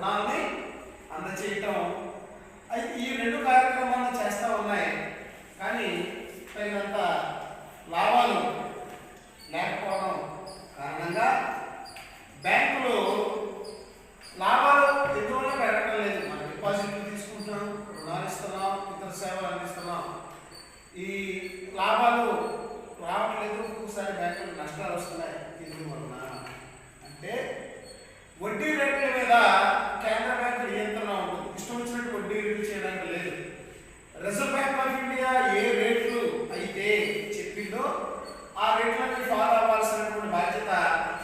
రుణాలని అందచేయటం. అయితే ఈ రెండు కార్యక్రమాలను చేస్తూ ఉన్నాయి, కానీ తగినంత లాభాలు లేకపోవడం కారణంగా బ్యాంకులు లాభాలు ఎందువల్ల పెరగడం లేదు. మనం డిపాజిట్లు తీసుకుంటున్నాం, రుణాలు ఇస్తున్నాం, ఇతర సేవలు అందిస్తున్నాం, ఈ లాభాలు రావట్లేదు. ఒక్కొక్కసారి బ్యాంకులు నష్టాలు వస్తున్నాయి. ఎందువలన అంటే వడ్డీ రేట్ల మీద కేంద్ర బ్యాంకు నియంత్రణ ఉంటుంది. ఇష్టం వచ్చినట్టు వడ్డీ రేట్లు చేయడానికి లేదు. రిజర్వ్ బ్యాంక్ ఆఫ్ ఇండియా ఏ రేట్లు అయితే చెప్పిందో ఆ రేట్లన్నీ ఫాలో అవ్వాల్సినటువంటి బాధ్యత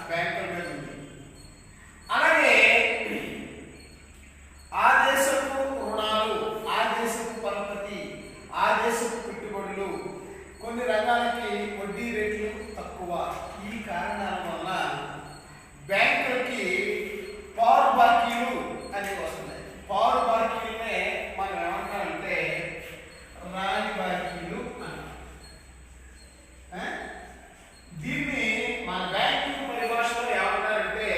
బ్యాంకుల మీద ఉంది. అలాగే ఆ దేశపు రుణాలు, ఆ దేశపు పరపతి, ఆ దేశపు పెట్టుబడులు, కొన్ని రంగాలకి వడ్డీ రేట్లు తక్కువ. ఈ కారణాల వల్ల బ్యాంకులకి పారు బాకీలు అనేవి వస్తున్నాయి. పారు బాకీలనే మనం ఏమంటామంటే రాని బాకీలు అంటాం. దీన్ని మన బ్యాంకింగ్ పరిభాషలో ఏమంటారంటే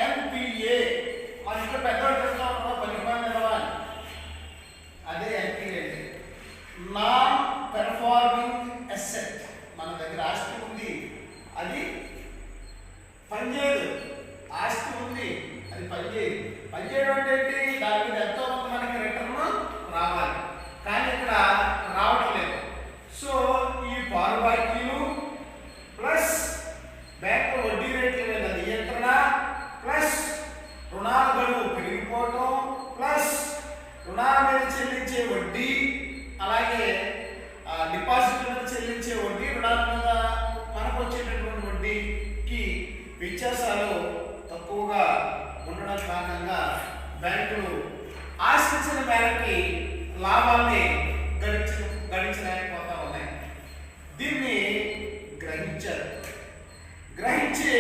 ఎన్పిఏ. మన ఇక్కడ పెద్దవాళ్ళు చెప్తా పరిమాణ నిలవాలి, అదే ఎన్పిఏ అంటే నాన్ పెర్ఫార్మింగ్ అసెట్. మన దగ్గర ఆస్తి ఉంది, అది పనిచేయదు. ఆస్తి ఉంది, అది పనిచేయదు. పనిచేయడం అంటే ఏంటి? దాని మీద ఎంతో కొంత మనకి రిటర్న్ రావాలి, కానీ ఇక్కడ రావట్లేదు. సో ఈ పారు బాకీలు ప్లస్ బ్యాంకు వడ్డీ రేట్ల మీద నియంత్రణ ప్లస్ రుణాల గడువు పెరిగిపోవటం ప్లస్ రుణాల మీద చెల్లించే వడ్డీ, అలాగే డిపాజిట్ల మీద చెల్లించే వడ్డీ, రుణాల మీద మనకు వచ్చేటటువంటి వడ్డీకి వ్యత్యాసాలు తక్కువగా ఉండడం కారణంగా బ్యాంకులు ఆశించిన మేరకి లాభాన్ని గడించలేకపోతా ఉన్నాయి. దీన్ని గ్రహించారు. గ్రహించి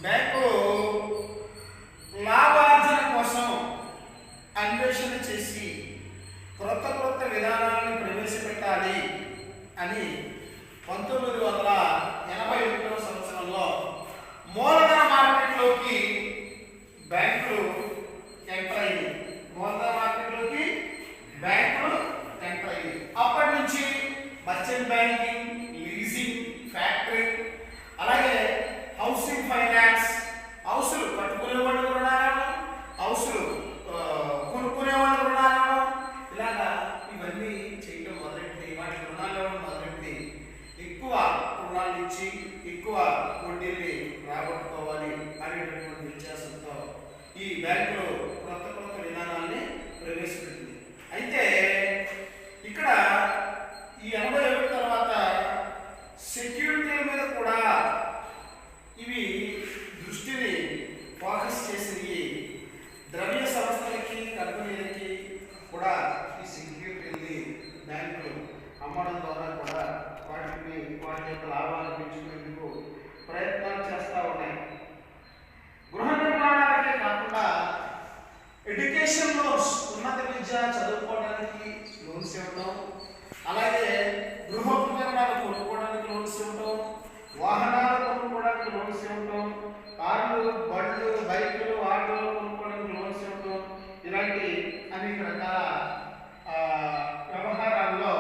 బ్యాంకులు లాభార్జన కోసం అన్వేషణ చేసి క్రొత్త క్రొత్త విధానాలను ప్రవేశపెట్టాలి అని 1981వ సంవత్సరంలో మూలధన మార్కెట్లోకి బ్యాంకులు ఎంటర్ అయ్యాయి. మూలధన మార్కెట్లోకి బ్యాంకులు ఎంటర్ అయ్యాయి. అప్పటి నుంచి మర్చెంట్ బ్యాంకింగ్, లీజింగ్, ఫ్యాక్టరింగ్, అలాగే హౌసింగ్ ఫైనాన్స్, హౌసులు కట్టుకునే వాళ్ళకు రుణాలను, హౌసులు కొనుక్కునే వాళ్ళకు రుణాలను, ఇలాగా ఇవన్నీ చేయడం మొదలెట్టి వాటి రుణాలు మొదలెట్టి ఎక్కువ రుణాలు ఇచ్చి ఎక్కువ వడ్డీని రాబట్టుకోవాలి అనేటటువంటి వ్యత్యాసంతో ఈ బ్యాంకులు కొత్త కొత్త విధానాన్ని ప్రవేశపెట్టింది. అయితే ఇక్కడ ఈ 81 తర్వాత సెక్యూరిటీల మీద కూడా ఇవి దృష్టిని ఫోకస్ చేసి ద్రవ్య సంస్థలకి, కంపెనీలకి కూడా ఈ సెక్యూరిటీని బ్యాంకులు అమ్మడం ద్వారా కూడా వాటి యొక్క లాభాలను పెంచుకునేందుకు ప్రయత్నాలు చేస్తూ ఉన్నాయి. గృహ నిర్మాణాలకే కాకుండా ఎడ్యుకేషన్ లోన్స్, ఉన్నత విద్య చదువుకోవడానికి లోన్స్ ఇవ్వడం, అలాగే గృహోపకరణాలు కొనుక్కోవడానికి లోన్స్ ఇవ్వడం, వాహనాలు కొనుక్కోవడానికి లోన్స్ ఇవ్వడం, కార్లు, బళ్ళు, బైకులు, ఆటోలు కొనుక్కోవడానికి లోన్స్ ఇవ్వడం, ఇలాంటి అనేక రకాల వ్యవహారాల్లో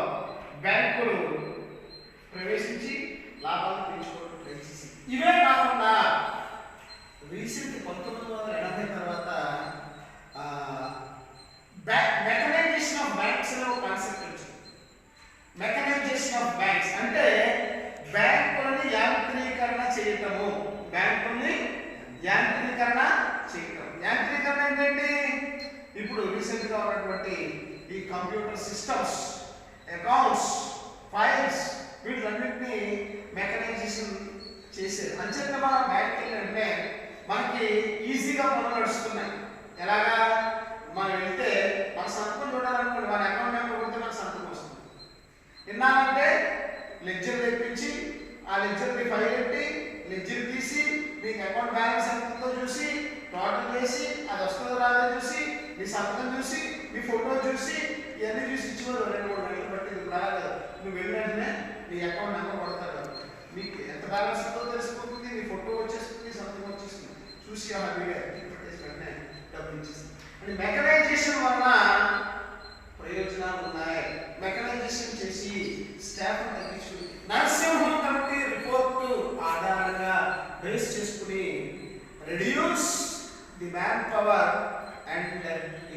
బ్యాంకులు ప్రవేశించి లాభాలు పెంచుకోవడం ప్రయత్నించి. ఇవే కాకుండా రీసెంట్ 1980 తర్వాత మెకనైజేషన్ ఆఫ్ బ్యాంక్స్ అనే ఒక కాన్సెప్ట్ వచ్చింది. మెకనైజేషన్ ఆఫ్ బ్యాంక్స్ అంటే బ్యాంకులని యాంత్రీకరణ చేయటము. బ్యాంకుల్ని యాంత్రీకరణ చేయటం. యాంత్రీకరణ ఏంటంటే ఇప్పుడు రీసెంట్గా ఉన్నటువంటి ఈ కంప్యూటర్ సిస్టమ్స్, అకౌంట్స్, ఫైల్స్, వీటిలన్నింటినీ మెకనైజేషన్ చేసేది. అంచేత మనం బ్యాంక్కి వెళ్ళాలంటే మనకి ఈజీగా పనులు నడుస్తున్నాయి. ఎలాగా? మనం వెళ్తే మన సంతకం చూడాలనుకోండి, మన అకౌంట్ నెంబర్ కొడితే మన సంతకం వస్తుంది. విన్నానంటే లెడ్జర్ తెప్పించి ఆ లెడ్జర్ని ఫైల్ పెట్టి లెడ్జర్ తీసి మీకు అకౌంట్ బ్యాలెన్స్ ఎంత ఉందో చూసి టోటల్ చేసి అది వస్తుందో రాదో చూసి మీ సంతకం చూసి మీ ఫోటో చూసి ఇవన్నీ చూసి ఇచ్చేవారు. 2-3 గంటలు బట్టి ఇది రాలేదు. నువ్వు వెళ్ళినట్టునే నీ అకౌంట్ నెంబర్ కొడతాడు. మీకు ఎంత బ్యాలెన్స్ ఉందో తెలిసిపోతుంది, మీ ఫోటో వచ్చేస్తుంది, సంతకం వచ్చేస్తుంది, చూసి హ్యాపీగా పెట్టేసి వెంటనే డబ్బులు ఇచ్చేస్తుంది. అంటే మెకనైజేషన్ వలన ప్రయోజనాలు ఉన్నాయి. మెకనైజేషన్ చేసి స్టాఫ్ తగ్గించుకుని నరసింహం కమిటీ రిపోర్టు ఆధారంగా బేస్ చేసుకుని reduce the man power and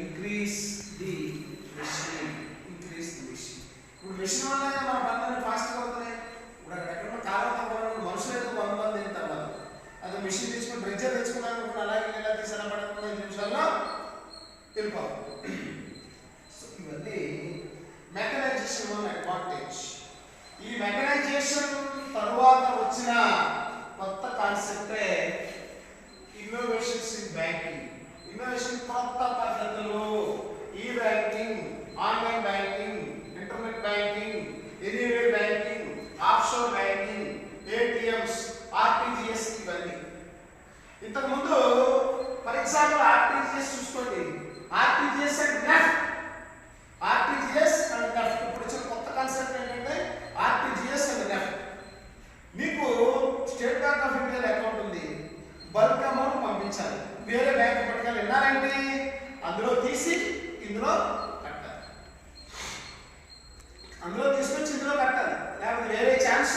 increase the machine. ఇప్పుడు మెషిన్ వల్ల మన పనులన్నీ ఫాస్ట్గా అవుతున్నాయి. ఇప్పుడు ఎక్కడ కాలం తప్పకుండా మనుషులు అయితే 100 మంది అయిన తర్వాత అది మెషిన్ తెచ్చుకుని బ్రెజర్ తెచ్చుకున్నాను అలాగే ఇలా తీసారా పడకుండా 5 నిమిషాల్లో వెళ్ళిపోవాలి. సో ఇవన్నీ మెకనైజేషన్ వల్ల అడ్వాంటేజ్. ఈ మెకనైజేషన్ తరువాత వచ్చిన కొత్త కాన్సెప్టే ఇన్నోవేషన్స్ ఇన్ బ్యాంకింగ్. ఇన్నోవేషన్ కొత్త పద్ధతులు, ఈ banking, online banking, internet banking, anywhere banking, offshore banking, ATMs, RTGS ఇవన్నీ. ఇంతకుముందు ఫర్ ఎగ్జాంపుల్ ఆర్టీజీఎస్ చూసుకోండి. RTGS and NEFT. RTGS and NEFT ఇప్పుడు వచ్చిన కొత్త కాన్సెప్ట్ ఏంటంటే ఆర్టీజీఎస్ అండ్ నెఫ్ట్. మీకు state bank of India account ఉంది, బల్క్ అమౌంట్ పంపించాలి, వేరే బ్యాంక్ పట్టుకెళ్ళి విన్నారంటే అందులో తీసి ఇందులో కట్టాలి, అందులో తీసుకొచ్చి ఇందులో కట్టాలి, లేకపోతే వేరే ఛాన్స్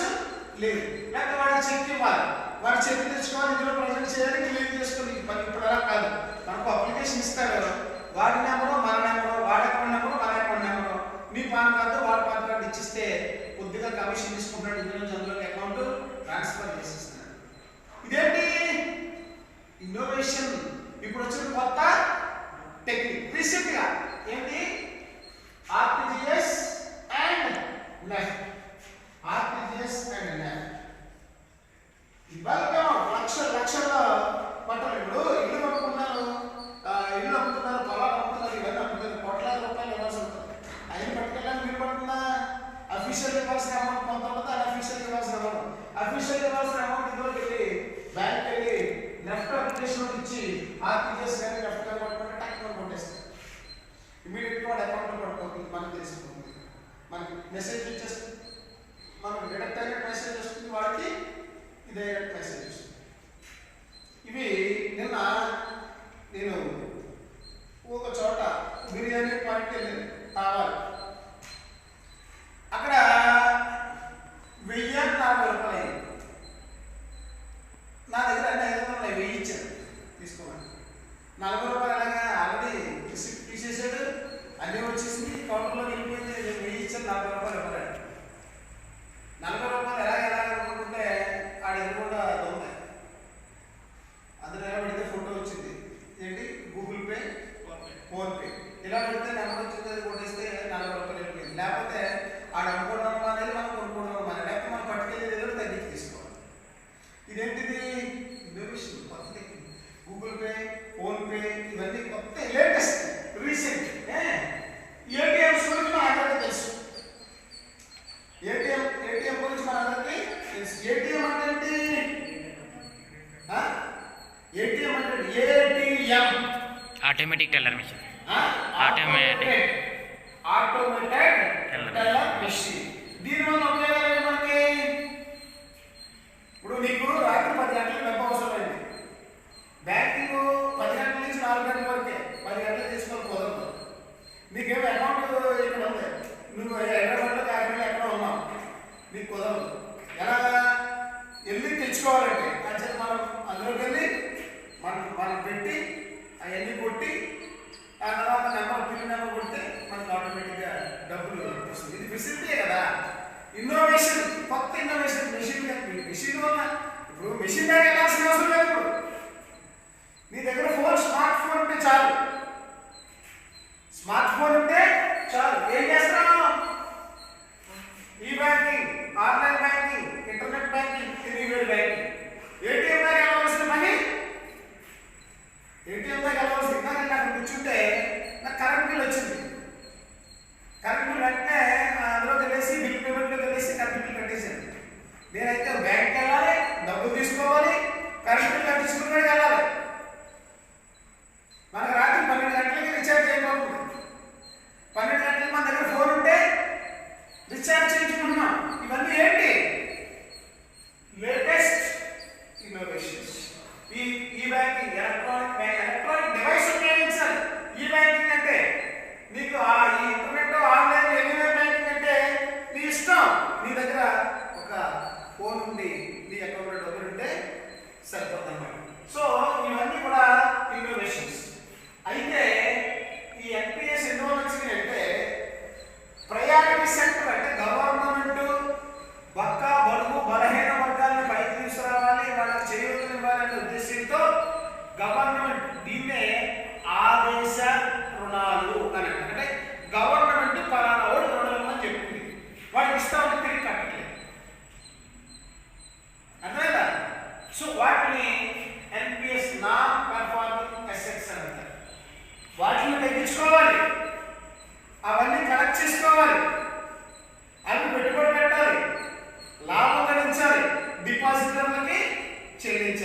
లేదు. లేకపోతే వాడికి చెక్ ఇవ్వాలి, వాడు చెక్ తెచ్చుకోవాలి, ఇందులో ప్రజెంట్ చేయాలి, క్లియర్ చేసుకుని. ఇప్పుడు అలా కాదు, మనకు అప్లికేషన్ ఇస్తారు, వాడి నెంబరు మన నెంబరు, వాడి అకౌంట్ నెంబరు మన అకౌంట్ నెంబరు, మీ పాన్ కార్డు వాడి పాన్ కార్డు ఇచ్చిస్తే కొద్దిగా కమిషన్ తీసుకుంటాడు, ఇందులో నుంచి అందులోకి అకౌంట్ ట్రాన్స్ఫర్ చేసేస్తున్నాడు. ఇదేంటి ఇన్నోవేషన్. ఇప్పుడు వచ్చిన కొత్త టెక్నిక్ రీసెంట్ గా ఏంటి RTGS and NEFT. RTGS and NEFT bulk amount లక్షల్లో పట్టాలి. ఇప్పుడు ఇల్లు కొనుక్కున్నారు, ఇల్లు అమ్ముతున్నారు, పొలాలు అమ్ముతున్నారు, ఇవన్నీ అమ్ముతున్నారు, కోట్లాది రూపాయలు ఇవ్వాల్సి ఉంటుంది. అవి పట్టుకెళ్ళాలి, మీరు పట్టుకున్నా అఫీషియల్ ఇవ్వాల్సిన అమౌంట్ కొంత ఉంటుంది, అన్అఫీషియల్ ఇవ్వాల్సిన అమౌంట్. అఫీషియల్ ఇవ్వాల్సిన అమౌంట్ ఇందులోకి వెళ్ళి బ్యాంక్ వెళ్ళి నెఫ్ట్ అప్లికేషన్ ఇచ్చి ఆర్టీజీఎస్ కానీ నెఫ్ట్ కానీ పట్టుకుంటే టక్ కొట్టేస్తారు. ఇమీడియట్గా వాడు అకౌంట్లో పట్టుకోతుంది, మనకు తెలిసిపోతుంది, మనకి మెసేజ్ వచ్చేస్తుంది, మనకు డైరెక్ట్ అయినట్టు మెసేజ్ వస్తుంది, వాడికి ఇదే మెసేజ్ వస్తుంది. ఇవి నిన్న నేను ఒక చోట బిర్యానీ పాయింట్కి వెళ్ళాను కావాలి, అక్కడ 1040 రూపాయలు. నా దగ్గర అన్ని 500 1000 ఇచ్చాను తీసుకోమని. 40 రూపాయలు అలాగే ఆల్రెడీ రిసిప్ట్ తీసేసాడు, అన్నీ వచ్చేసింది, కౌంటర్లో వెళ్ళిపోయింది. 1000 ఇచ్చాను, 40 రూపాయలు ఇవ్వలేదు. 40 రూపాయలు ఎలాగనుకుంటుంటే ఆడ ఎదురుకుండా దొంగ అందులో ఎలా పెడితే ఫోటో వచ్చింది, ఏంటి గూగుల్ పే, ఫోన్పే ఇలా పెడితే నెంబర్ వచ్చింది, అది కొట్టేస్తే 40 రూపాయలు వెళ్ళిపోయింది. లేకపోతే ఆడ అమ్ముకోవడం అనేది మనం కొనుక్కోవడం అనేది, లేకపోతే మనం పట్టుకెళ్ళేది ఏదో తగ్గించి తీసుకోవాలి. ఇదేంటిది ఇన్నోవేషన్, కొత్త టెక్నిక్. గూగుల్ పే, ఫోన్పే ఇవన్నీ కొత్త లేటెస్ట్ రీసెంట్. ఏటీఎంస్ గురించి మన అందరికీ తెలుసు. ఏటీఎం గురించి మన అందరికీ తెలుసు. ఏటీఎం అంటే ఏంటి? ఏటీఎం అంటే ATM automatic teller machine. Automated teller machine. దీనివల్ల ఉపయోగాలు ఏంటి మనకి? ఇప్పుడు నీకు రాత్రి 10 గంటలకు డబ్బు అవసరమైంది, బ్యాంకింగ్ 10 గంటల నుంచి 4 గంటల వరకే, 10 గంటలకు తీసుకొని కుదరదు. నీకేమో అకౌంట్ ఇక్కడ ఉంది, నువ్వు హైదరాబాద్లో కాకినాడలో ఎక్కడ ఉన్నావు, నీకు కుదరదు. ఎలాగా వెళ్ళి తెచ్చుకోవాలంటే అంటే మనం అందులోకి వెళ్ళి మనం పెట్టి అవన్నీ కొట్టి ఆ తర్వాత నెంబర్ పిన్ నెంబర్ కొడితే మనకు ఆటోమేటిక్గా డబ్బులు వస్తుంది. ఇది ఫెసిలిటీయే కదా. ఇన్నోవేషన్, కొత్త ఇన్నోవేషన్. మెషిన్ వల్ల ఇప్పుడు మెషిన్ దగ్గర వెళ్ళాల్సిన అవసరం లేదు. ఇప్పుడు నీ దగ్గర స్మార్ట్ ఫోన్ ఉంటే చాలు, స్మార్ట్ ఫోన్ ఉంటే చాలు. ఏం చేస్తున్నావు? ఈ banking, online banking, internet banking, anywhere banking. ATM దగ్గర వెళ్ళవలసిన పని, ఏటీఎం దగ్గర వెళ్ళవలసిన ఇందాక అక్కడ కూర్చుంటే నాకు కరెంట్ బిల్ వచ్చింది. కరెంట్ బిల్ వెంటనే అందులోకి వెళ్ళేసి బిల్ పేమెంట్లోకి వెళ్ళేసి కరెంట్ బిల్ కట్టేసాను. నేనైతే బ్యాంక్కి వెళ్ళాలి, డబ్బులు తీసుకోవాలి, కరెంట్ బిల్ కట్టించుకుని వెళ్ళాలి. మనకు రాత్రి 12 గంటలకి రీఛార్జ్ అయిపోతుంది. 12 గంటలకి మన దగ్గర ఫోన్ ఉంటే రీఛార్జ్ చేయించుకుంటున్నాం. ఇవన్నీ ఏంటి?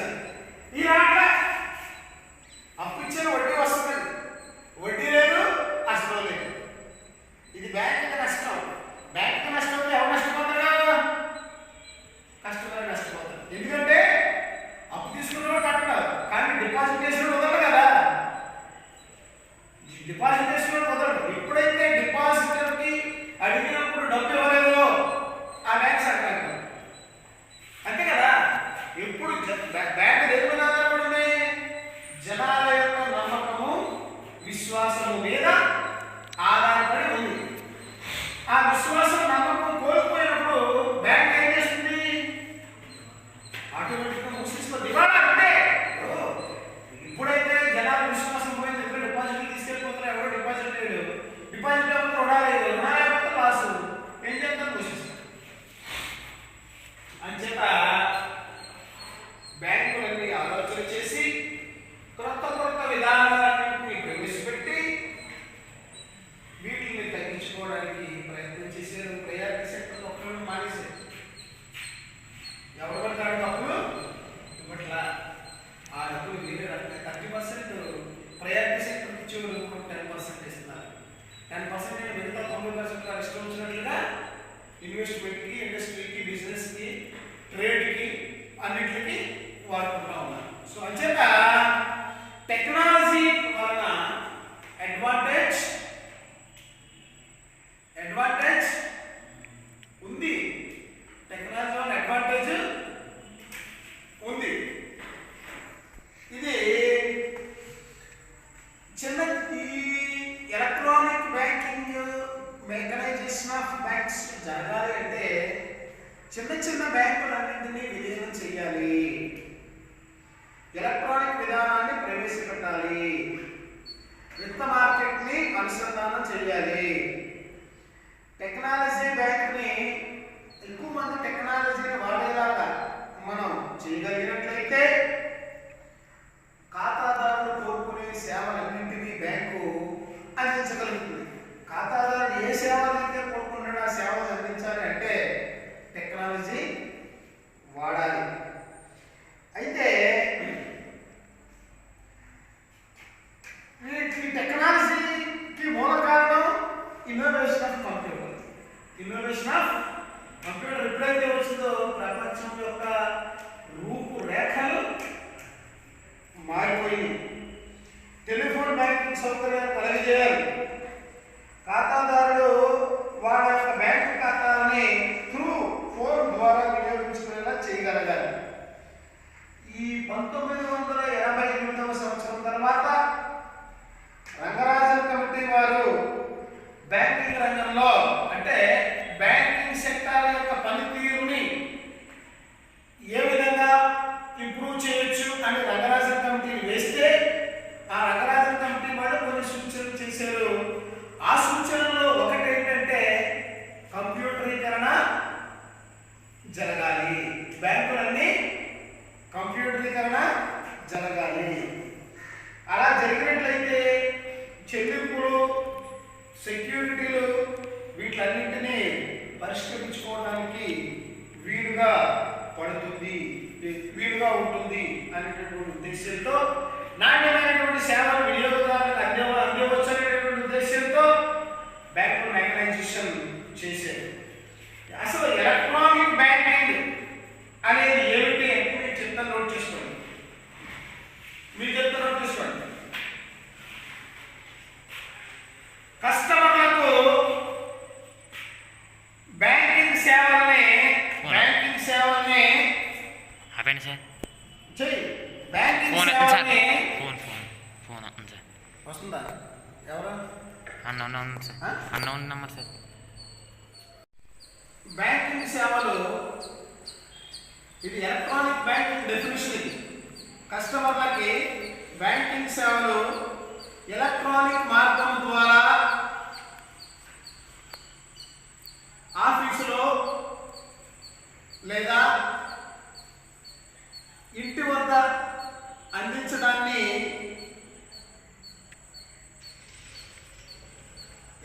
ఇచ్చారు. ఈ రాట్ల అప్పు ఇచ్చిన వడ్డీ వస్తుంది, వడ్డీ లేదు, అసలు లేదు. ఇది బ్యాంకుకి నష్టం. బ్యాంకుకి నష్టం ఎవరు నష్టపోతారు? కస్టమర్ నష్టపోతారు. ఎందుకంటే అప్పు తీసుకున్నవాడు కట్టడు, కానీ డిపాజిట్ చేసిన వదలడు కదా. డిపాజిట్ చేసిన వదలడు. ఎప్పుడైతే డిపాజిటర్కి అడిగినప్పుడు డబ్బు ఇవ్వలేదో ఆ బ్యాంక్ సంక్రాంతి అంతే కదా. ఎప్పుడు బ్యాంక్ దేని మీద ఆధారపడింది? జనాల యొక్క నమ్మకము, విశ్వాసము మీద ఆధారపడి ఉంది. ఆ విశ్వాసం, నమ్మకం కోల్పోయినప్పుడు బ్యాంక్ ఏం చేస్తుంది? ఆటోమేటిక్గా మూసేస్తుంది. దివాళా అంటే ఇప్పుడైతే జనాల విశ్వాసం పోయింది, ఎప్పుడు డిపాజిట్లు తీసుకెళ్ళిపోతారు, ఎవరు డిపాజిట్ లేదు, డిపాజిట్ లేకపోతే రుణాలు లేదు, రుణాలు లేకపోతే లాసు, ఏం చేస్తారు? మూసేస్తారు. అంచేత బ్యాంకులన్నీ ఆలోచన చేసి కొత్త కొత్త విధానాలన్నింటినీ ప్రవేశపెట్టి వీటిని తగ్గించుకోవడానికి ప్రయత్నం చేశారు. ప్రయారిటీ సెక్టర్ ఒక్కరు మానేశారు. ఎవరు పడతాడు డబ్బులు ఇవ్వట్లా. ఆ డబ్బులు వేరే 30% ప్రయారిటీ సెక్టర్ ఇచ్చేవారు 10% ఇస్తున్నారు. 10% మిగతా 90% ఇష్టం వచ్చినట్లుగా ఇన్వెస్ట్మెంట్కి, ఇండస్ట్రీకి, బిజినెస్కి, ట్రేడ్కి, అన్నింటికి వాడుకుంటా ఉన్నారు. సో అంచేత టెక్నాలజీ వలన అడ్వాంటేజ్ ఉంది. టెక్నాలజీ వలన అడ్వాంటేజ్ ఉంది. ఇది చిన్న electronic banking mechanisation of banks జరగాలి అంటే చిన్న చిన్న బ్యాంకులన్నింటినీ విలీనం చేయాలి, ఎలక్ట్రానిక్ విధానాన్ని ప్రవేశపెట్టాలి, విత్త మార్కెట్ని అనుసంధానం చేయాలి. టెక్నాలజీ బ్యాంక్ని ఎక్కువ మంది టెక్నాలజీని వాడేలాగా మనం చేయగలిగినట్లయితే ఖాతాదారులు కోరుకునే సేవలన్నింటినీ బ్యాంకు అందించగలుగుతుంది. ఖాతాదారుడు ఏ సేవలైతే కోరుకుంటాడో ఆ సేవలు అందించాలి అంటే టెక్నాలజీ వాడాలి. అయితే ఈ టెక్నాలజీకి మూల కారణం innovation of computer. Innovation of computer ఎప్పుడైతే వచ్చిందో ప్రపంచం యొక్క రూపురేఖలు మారిపోయింది. టెలిఫోన్ బ్యాంకింగ్ సౌకర్యాలు కలగజేయాలి. ఖాతాదారుడు వాళ్ళ యొక్క బ్యాంకు ఖాతాలని ఫోన్ ద్వారా వినియోగించుకునేలా చేయగలగాలి. ఈ 1988వ సంవత్సరం తర్వాత రంగరాజన్ కమిటీ వారు బ్యాంకింగ్ రంగంలో అంటే బ్యాంకింగ్ సెక్టార్ యొక్క పనితీరుని ఏ విధంగా ఇంప్రూవ్ చేయొచ్చు అని రంగరాజన్ కమిటీని వేస్తే ఆ రంగరాజన్ కమిటీ వాళ్ళు కొన్ని సూచనలు చేశారు. ఆ సూచనలో ఒకటి ఏంటంటే కంప్యూటరీకరణ జరగాలి, బ్యాంకులన్నీ కంప్యూటరీకరణ జరగాలి. అలా జరిగినట్లయితే చెల్లింపులు, సెక్యూరిటీలు వీటన్నింటినీ పరిష్కరించుకోవడానికి వీలుగా ఉంటుంది అనేటటువంటి ఉద్దేశంతో నాణ్యమైనటువంటి సేవలు వినియోగదారులకు అందివచ్చు అనేటటువంటి ఉద్దేశంతో బ్యాంకుల మెకనైజేషన్ చేశారు. అసలు ఎలక్ట్రానిక్ బ్యాంకింగ్ అనేది ఏమిటి అంటే మీరు చెప్తా నోట్ చేసుకోండి. కస్టమర్లకు బ్యాంకింగ్ సేవల్ని ఆపండి సార్. బ్యాంకింగ్ ఫోన్ సేవల్ని ఫోన్ ఉంది సార్. వస్తుందా? ఎవరు? Unknown sir, unknown number sir. Banking సేవలు ఇది ఎలక్ట్రానిక్ బ్యాంకింగ్ డెఫినిషన్. ఇది కస్టమర్లకి బ్యాంకింగ్ సేవలు ఎలక్ట్రానిక్ మార్గం ద్వారా ఆఫీసులో లేదా ఇంటి వద్ద అందించడాన్ని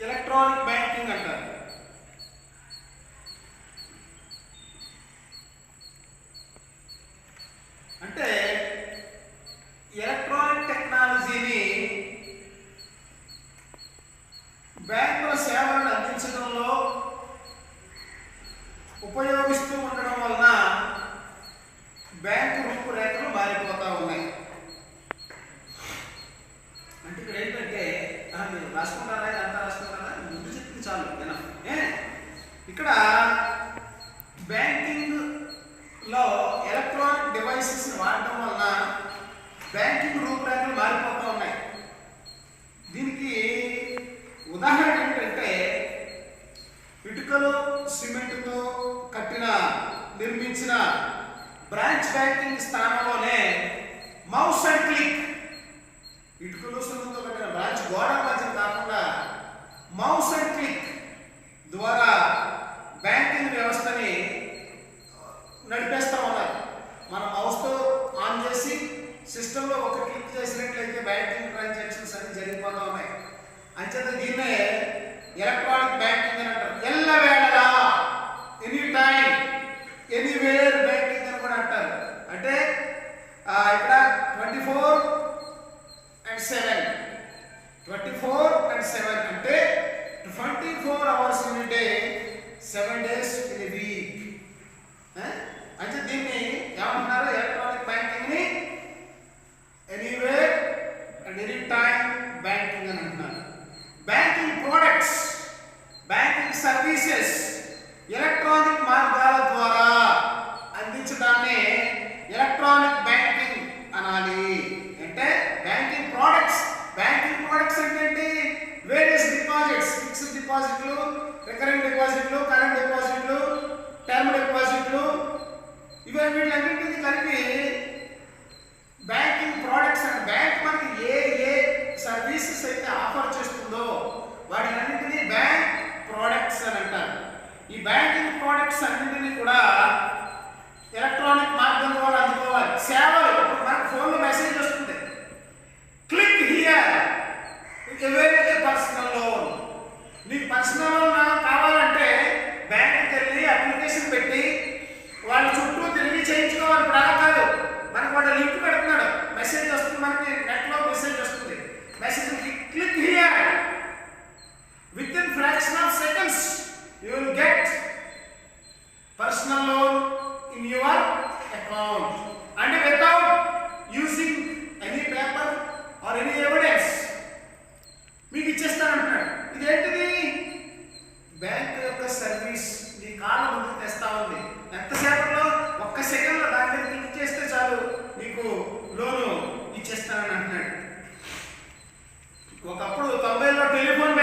ఎలక్ట్రానిక్ బ్యాంకింగ్ అంటారు. అంటే డివైసెస్ వాడటం వలన బ్యాంకింగ్ రూపురేఖలు మారిపోతూ ఉన్నాయి. దీనికి ఉదాహరణ ఏంటంటే ఇటుకలు సిమెంట్తో నిర్మించిన బ్రాంచ్ బ్యాంకింగ్ స్థానంలోనే మౌస్ అండ్ క్లిక్, ఇటుకలు సిమెంట్తో కట్టిన బ్రాంచ్ గోడల మధ్య కాకుండా మౌస్ అండ్ క్లిక్ ద్వారా బ్యాంకింగ్ వ్యవస్థని నడిపేస్తూ ఉన్నారు. మనం మౌస్తో ఆన్ చేసి సిస్టంలో ఒక క్లిక్ చేసినట్లయితే బ్యాంకింగ్ ట్రాన్సాక్షన్స్ అన్ని జరిగిపోతూ ఉన్నాయి. అంచేత దీన్నే ఎలక్ట్రానిక్ బ్యాంకింగ్ అని అంటారు. ఎల్లవేళలా, ఎనీ టైం, ఎనీవేర్ బ్యాంకింగ్ అని కూడా అంటారు. అంటే ఇక్కడ 24/7 అంటే 24 hours in a day, 7 days in a week. అంటే దీన్ని ఏమంటున్నారు? ఎలక్ట్రానిక్ బ్యాంకింగ్ ని anywhere and any time banking అని అంటున్నారు. Banking products, banking services electronic మార్గాల ద్వారా అందించడాన్ని ఎలక్ట్రానిక్ బ్యాంకింగ్ అనాలి. అంటే బ్యాంకింగ్ ప్రొడక్ట్స్ అంటే వేరియస్ డిపాజిట్స్, ఫిక్స్డ్ డిపాజిట్లు, రికరింగ్ డిపాజిట్లు, కరెంట్ డిపాజిట్లు, టర్మ్ డిపాజిట్లు, వీటన్నింటినీ కలిపి బ్యాంకింగ్ ప్రొడక్ట్స్ అండ్ బ్యాంక్ మనకి ఏ సర్వీసెస్ అయితే ఆఫర్ చేస్తుందో వాటినన్నింటినీ బ్యాంక్ ప్రొడక్ట్స్ అని అంటారు. ఈ బ్యాంకింగ్ ప్రొడక్ట్స్ అన్నింటినీ కూడా ఎలక్ట్రానిక్ మార్గం ద్వారా అందుకోవాలి. సేవలు, మనకు ఫోన్లో మెసేజ్ వస్తుంది, క్లిక్ హియర్ ఎవరైతే పర్సనల్ లోన్. నీకు పర్సనల్ లోన్ కావాలంటే బ్యాంక్కి వెళ్ళి అప్లికేషన్ పెట్టి వాళ్ళ చుట్టూ తిరిగి చేయించుకోవాలి. ఇప్పుడు అలా కాదు, మనకు వాడు లింక్ పెడుతున్నాడు, మెసేజ్ వస్తుంది, మనకి నెట్లో మెసేజ్ వస్తుంది. Message click here, with in fraction of seconds you will get personal loan in your account and without using any paper or any evidence మీకు ఇచ్చేస్తానంటున్నాడు. ఇదేంటిది? బ్యాంక్ యొక్క సర్వీస్ నీ కాళ్ళ ముందుకు తెస్తా ఉంది. ఎంతసేపట్లో? ఒక్క సెకండ్లో దాని మీద క్లిక్ చేస్తే చాలు నీకు లోను ఇచ్చేస్తానని అంటున్నాడు. ఒకప్పుడు 90లో టెలిఫోన్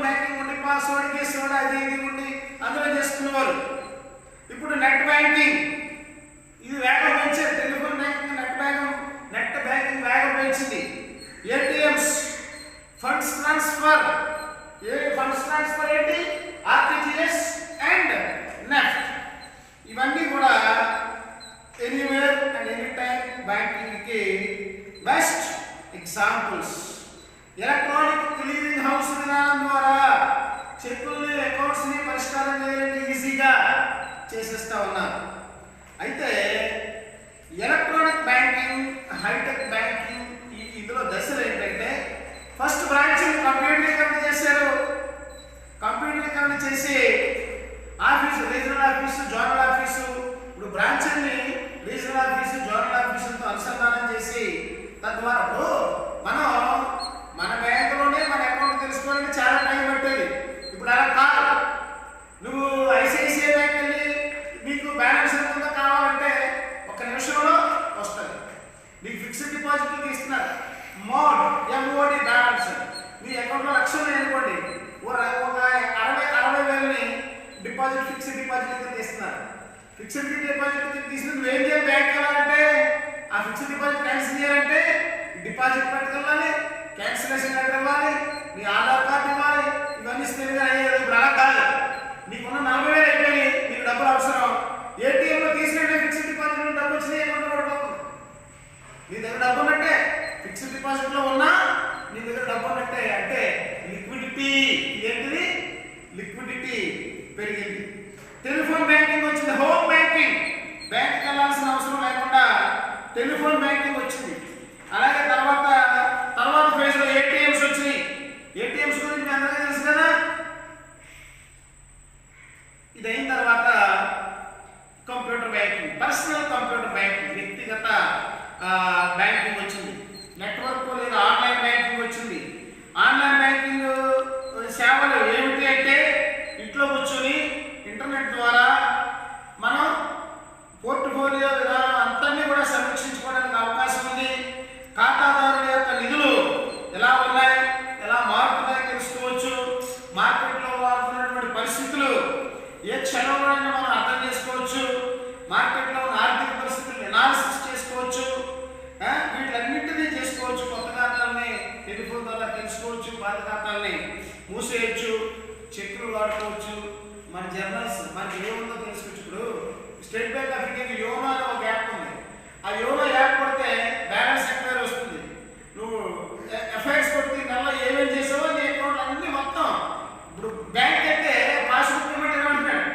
బ్యాంకింగ్ ఉండి పాస్వర్డ్ గేసేవాడు, అది ఇది ఉండి అందులో చేసుకునేవారు. ఇప్పుడు నెట్ బ్యాంకింగ్, ఇది వేగం పెంచారు. టెలిఫోన్ బ్యాంకింగ్, నెట్ బ్యాంకింగ్ వేగం పెంచింది. ఏటీఎంస్, ఫండ్స్ ట్రాన్స్ఫర్ ఏంటి? RTGS and NEFT. ఇవన్నీ కూడా ఎనీవేర్ అండ్ ఎనీ టైం బ్యాంకింగ్కి best examples. Electronic clearing house విధానం ద్వారా చెక్కుల్ని, అకౌంట్స్ని పరిష్కారం చేయాలని ఈజీగా చేసేస్తా ఉన్నారు. అయితే ఎలక్ట్రానిక్ బ్యాంకింగ్, హైటెక్ బ్యాంకింగ్, ఇందులో దశలు ఏంటంటే ఫస్ట్ బ్రాంచ్ కంప్యూటరీకరణ చేశారు. కంప్యూటరీకరణ చేసి office, regional office, zonal office, ఇప్పుడు బ్రాంచ్ని రీజనల్ ఆఫీసు, జోనల్ ఆఫీసులతో అనుసంధానం చేసి తద్వారా మనం మన బ్యాంకులోనే మన అకౌంట్ తెలుసుకోవాలంటే చాలా టైం పట్టేది. ఇప్పుడు అలా కాదు. నువ్వు ఐసిఐసిఐ బ్యాంక్ వెళ్ళి నీకు బ్యాలెన్స్ ఎంత కావాలంటే ఒక నిమిషంలో వస్తుంది. నీకు ఫిక్స్డ్ డిపాజిట్లు ఇస్తున్నారు, MOD బ్యాలెన్స్ మీ అకౌంట్లో 1,00,000 అనుకోండి, ఒక 60,000ని డిపాజిట్, ఫిక్స్డ్ డిపాజిట్ కింద తీస్తున్నారు. ఫిక్స్డ్ డిపాజిట్ కింద తీసిన నువ్వు ఏం చేయాలి? బ్యాంక్ వెళ్ళాలంటే ఆ ఫిక్స్డ్ డిపాజిట్ క్యాన్సిల్ చేయాలంటే డిపాజిట్ పట్టుకెళ్ళాలి, క్యాన్సిలేషన్ లెటర్ ఇవ్వాలి, నీ ఆధార్ కార్డు ఇవ్వాలి, ఇవన్నీ స్థిరంగా అయ్యేది. ఇప్పుడు అలా కాదు. నీకున్న 40,000 అయిపోయి నీకు డబ్బులు అవసరం, ఏటీఎంలో తీసినట్టే ఫిక్స్డ్ డిపాజిట్లో డబ్బు వచ్చినాయి, అకౌంట్లో పడిపోతుంది. నీ దగ్గర డబ్బు ఉన్నట్టే, ఫిక్స్డ్ డిపాజిట్లో ఉన్నా నీ దగ్గర డబ్బు ఉన్నట్టే. అంటే లిక్విడిటీ, ఏంటిది? లిక్విడిటీ పెరిగింది. టెలిఫోన్ బ్యాంకింగ్ వచ్చింది, హోమ్ బ్యాంకింగ్. బ్యాంక్కి వెళ్ళాల్సిన అవసరం లేకుండా టెలిఫోన్ బ్యాంకింగ్ వచ్చింది. అలాగే తర్వాత ఫేజ్లో ఏటీఎంస్ వచ్చినాయి. ఏటీఎంస్ గురించి మీ అందరికీ తెలుసు కదా. ఇది అయిన తర్వాత computer banking, personal computer banking, వ్యక్తిగత బ్యాంకింగ్ వచ్చింది. నెట్వర్క్ లేదా ఆన్లైన్ బ్యాంకింగ్ వచ్చింది. ఆన్లైన్ బ్యాంకింగ్ సేవలు ఏమిటి అంటే ఇంట్లో కూర్చొని ఇంటర్నెట్ ద్వారా మనం పోర్ట్ఫోలియో విధానం మార్కెట్లో ఉన్న ఆర్థిక పరిస్థితులను ఎనాలిసిస్ చేసుకోవచ్చు. వీటిలన్నింటినీ చేసుకోవచ్చు. కొత్త ఖాతాలని టెలిఫోన్ ద్వారా తెలుసుకోవచ్చు, పాత ఖాతాలని మూసేయచ్చు, చెక్కులు వాడుకోవచ్చు, మన జర్నల్స్ మనకి ఏముందో తెలుసుకోవచ్చు. ఇప్పుడు స్టేట్ బ్యాంక్ ఆఫ్ ఇండియాకి యోనో అనే ఒక యాప్ ఉంది. ఆ యోనో యాప్ కొడితే బ్యాలెన్స్ ఎంక్వైరీ వస్తుంది. నువ్వు ఎఫ్ఐఆర్స్ కొట్టి నెలలో ఏమేమి చేసావో నీ అకౌంట్ అన్ని మొత్తం. ఇప్పుడు బ్యాంక్ అయితే పాస్బుక్ ఇవ్వమంటే ఏమంటున్నాడు,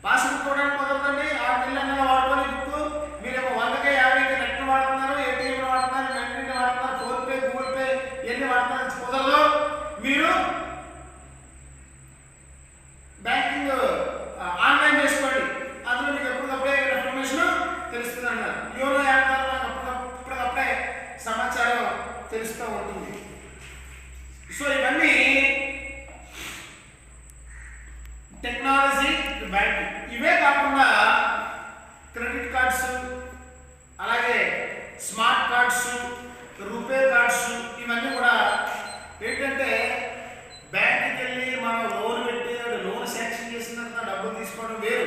పాస్బుక్ ఇవ్వడానికి కుదరదండి, 6 నెలల వాడుకోవాలి బుక్, మీరేమో 100కి 50కి నెట్ వాడుతున్నారు, ఏటీఎం వాడుతున్నారు, నెట్ వాడుతున్నారు, ఫోన్పే, గూగుల్ పే ఇవన్నీ వాడుతున్నారు, కుదరదు. మీరు బ్యాంకింగ్ ఆన్లైన్ చేసుకోండి, అందులో మీకు ఎప్పటికప్పుడే ఇన్ఫర్మేషన్ తెలుస్తుంది అన్నారు. యోనో యాప్ ద్వారా అప్పటికప్పుడే సమాచారం తెలుస్తూ ఉంటుంది. సో ఇవన్నీ టెక్నాలజీ బ్యాంకింగ్. ఇవే కాకుండా క్రెడిట్ కార్డ్స్, అలాగే స్మార్ట్ కార్డ్స్, రూపే కార్డ్స్, ఇవన్నీ కూడా ఏంటంటే బ్యాంకుకి వెళ్ళి మనం లోన్ పెట్టి లోన్ శాంక్షన్ చేసిన తర్వాత డబ్బులు తీసుకోవడం వేరు.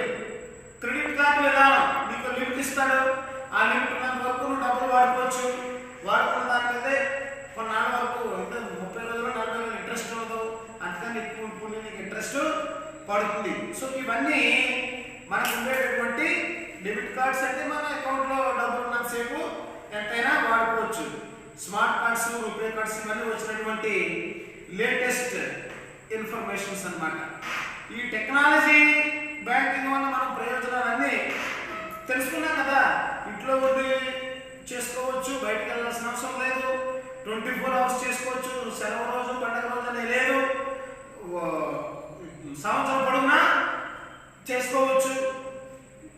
క్రెడిట్ కార్డు విధానం నీకు లిమిట్ ఇస్తాడు, ఆ లిమిట్ ఉన్నంత వరకు నువ్వు డబ్బులు వాడుకోవచ్చు. వాడుకున్న దాని మీదే కొన్నాళ్ళ వరకు అంటే 30 రోజులు 40 రోజులు ఇంట్రెస్ట్ ఉండదు, అంతకని ఎక్కువ నీకు ఇంట్రెస్ట్ పడుతుంది. సో ఇవన్నీ మనకు ఉండేటటువంటి డెబిట్ కార్డ్స్ అంటే మన అకౌంట్లో డబ్బులు ఉన్నంతసేపు ఎంతైనా వాడుకోవచ్చు. స్మార్ట్ కార్డ్స్, రూపే కార్డ్స్ ఇవన్నీ వచ్చినటువంటి లేటెస్ట్ ఇన్ఫర్మేషన్స్ అన్నమాట. ఈ టెక్నాలజీ బ్యాంకింగ్ వల్ల మనం ప్రయోజనాలన్నీ తెలుసుకున్నాం కదా. ఇంట్లో ఉండి చేసుకోవచ్చు, బయటకు వెళ్ళాల్సిన అవసరం లేదు, 24 hours చేసుకోవచ్చు, సెలవు రోజు పండుగ రోజు అనేది లేదు, సంవత్సరం పొడవునా చేసుకోవచ్చు.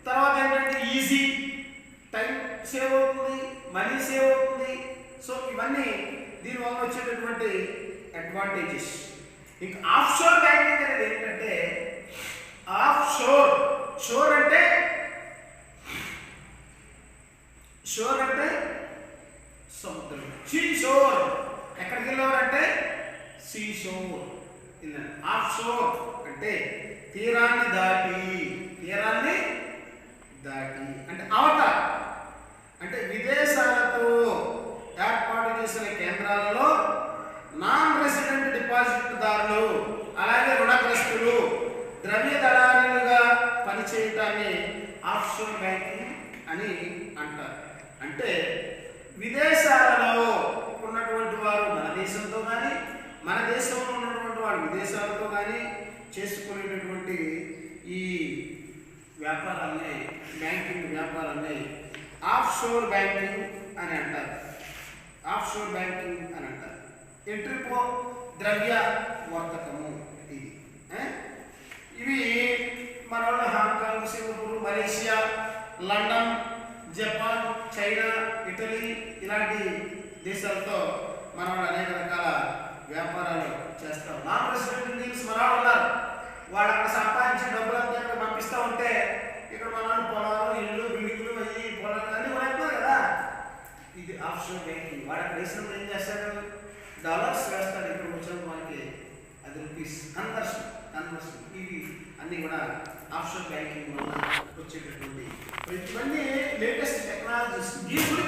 తర్వాత ఏంటంటే ఈజీ, టైం సేవ్ అవుతుంది, మనీ సేవ్ అవుతుంది. సో ఇవన్నీ దీనివల్ల వచ్చేటటువంటి అడ్వాంటేజెస్. ఇంకా ఆఫ్ షోర్ బ్యాంకింగ్ అనేది ఏంటంటే, ఆఫ్ షోర్, షోర్ అంటే సముద్రం, సీ షోర్. ఎక్కడికి వెళ్ళేవారంటే సీ షోర్. ఆఫ్ షోర్ అంటే తీరాన్ని దాటి, తీరాన్ని దాటి అంటే అవతల, అంటే విదేశాలతో ఏర్పాటు చేసిన కేంద్రాలలో నాన్ రెసిడెంట్ డిపాజిట్దారులు, అలాగే రుణగ్రస్తులు ద్రవ్య దళారీలుగా పనిచేయటాన్ని ఆఫ్ షోర్ బ్యాంకింగ్ అని అంటారు. అంటే విదేశాలలో ఉన్నటువంటి వారు మన దేశంతో కానీ, మన దేశంలో ఉన్నటువంటి వారు విదేశాలతో కానీ చేసుకునేటటువంటి ఈ వ్యాపారాన్ని, బ్యాంకింగ్ వ్యాపారాన్ని ఆఫ్ షోర్ బ్యాంకింగ్ అని అంటారు. ఆఫ్ షోర్ బ్యాంకింగ్ అని అంటారు. ఎంట్రీపో ద్రవ్య వర్తకము ఇది. ఇవి మన వాళ్ళు Hong Kong, Singapore, Malaysia, London, Japan, China, Italy ఇలాంటి దేశాలతో మన వాళ్ళు అనేక రకాల వ్యాపారాలు చేస్తారు. నాన్ రెసిడెంట్ ఇండియన్స్ మన వాళ్ళు ఉన్నారు, వాళ్ళు అక్కడ సంపాదించిన డబ్బులంతా ఇక్కడ పంపిస్తూ ఉంటే ఇక్కడ మన వాళ్ళు పొలాలు, ఇళ్ళు, బిల్డింగ్లు, అయ్యి పొలాలు అన్నీ కొనేస్తున్నారు కదా. ఇది ఆఫ్ షోర్ బ్యాంకింగ్. వాడు అక్కడ వేసినప్పుడు ఏం చేస్తాడు, డాలర్స్ వేస్తాడు, ఇక్కడ వచ్చినప్పుడు మనకి అది రూపీస్ కన్వర్షన్. ఇవి అన్నీ కూడా ఆఫ్ షోర్ బ్యాంకింగ్ వల్ల వచ్చేటటువంటి ఇవన్నీ లేటెస్ట్ టెక్నాలజీస్. దీని గురించి